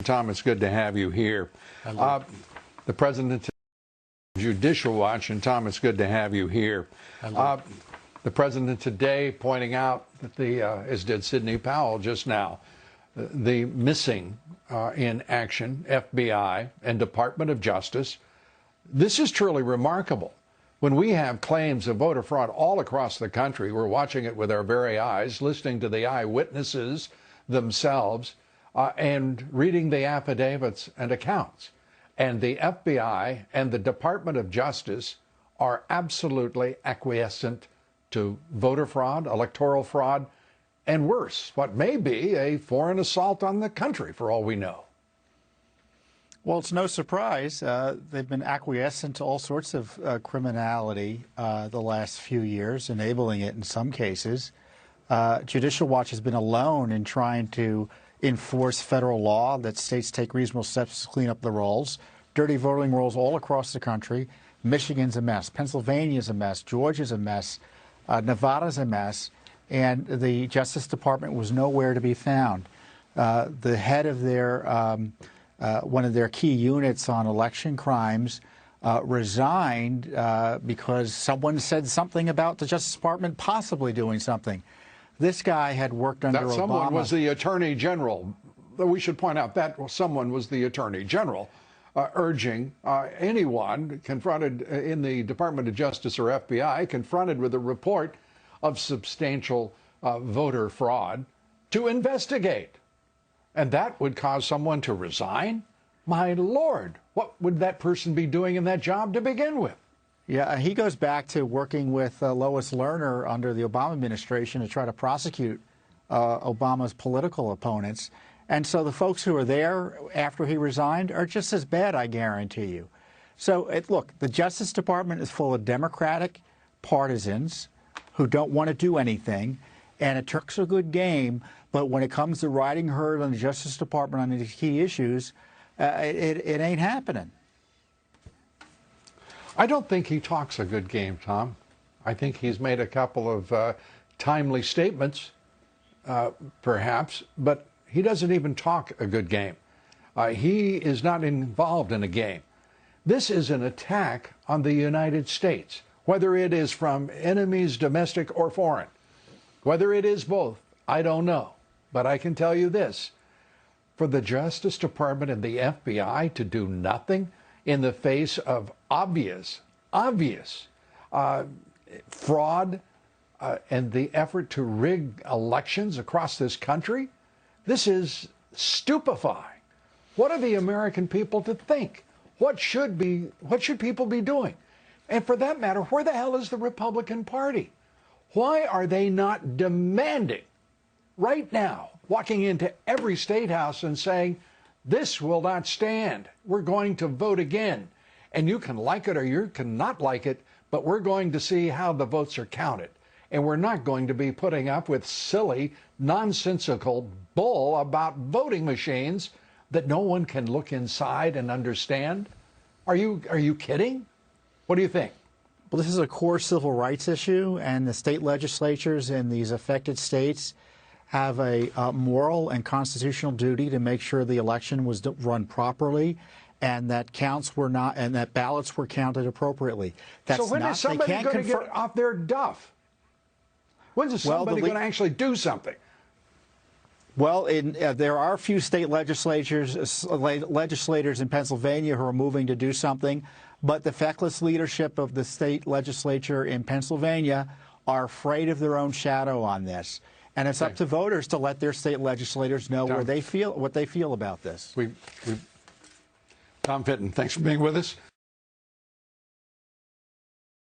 Tom, it's good to have you here. The President Judicial Watch, and Tom, it's good to have you here. The President today pointing out that as did Sidney Powell just now, the missing in action FBI and Department of Justice. This is truly remarkable. When we have claims of voter fraud all across the country, we're watching it with our very eyes, listening to the eyewitnesses themselves, and reading the affidavits and accounts. And the FBI and the Department of Justice are absolutely acquiescent to voter fraud, electoral fraud, and worse, what may be a foreign assault on the country, for all we know. Well, it's no surprise. They've been acquiescent to all sorts of criminality the last few years, enabling it in some cases. Judicial Watch has been alone in trying to enforce federal law that states take reasonable steps to clean up the rolls. Dirty voting rolls all across the country. Michigan's a mess. Pennsylvania's a mess. Georgia's a mess. Nevada's a mess. And the Justice Department was nowhere to be found. The head of their one of their key units on election crimes resigned because someone said something about the Justice Department possibly doing something. This guy had worked under Obama. That someone was the Attorney General. We should point out that someone was the Attorney General urging anyone confronted in the Department of Justice or FBI confronted with a report of substantial voter fraud to investigate. And that would cause someone to resign? My Lord, what would that person be doing in that job to begin with? Yeah, he goes back to working with Lois Lerner under the Obama administration to try to prosecute Obama's political opponents. And so the folks who are there after he resigned are just as bad, I guarantee you. So, look, the Justice Department is full of Democratic partisans who don't want to do anything, and it turks a good game. But when it comes to riding herd on the Justice Department on these key issues, it ain't happening. I don't think he talks a good game, Tom. I think he's made a couple of timely statements, perhaps, but he doesn't even talk a good game. He is not involved in a game. This is an attack on the United States, whether it is from enemies, domestic or foreign. Whether it is both, I don't know. But I can tell you this, for the Justice Department and the FBI to do nothing in the face of obvious fraud and the effort to rig elections across this country, this is stupefying. What are the American people to think? What should people be doing? And for that matter, where the hell is the Republican Party? Why are they not demanding right now, walking into every state house and saying, this will not stand. We're going to vote again. And you can like it or you can not like it, but we're going to see how the votes are counted. And we're not going to be putting up with silly, nonsensical bull about voting machines that no one can look inside and understand. Are you kidding? What do you think? Well, this is a core civil rights issue, and the state legislatures in these affected states have a moral and constitutional duty to make sure the election was run properly and that counts were not, and that ballots were counted appropriately. That's so when is somebody going to get off their duff? When is somebody going to actually do something? Well, there are a few state legislators in Pennsylvania who are moving to do something, but the feckless leadership of the state legislature in Pennsylvania are afraid of their own shadow on this. And it's up to voters to let their state legislators know what they feel about this. Tom Fitton, thanks for being with us.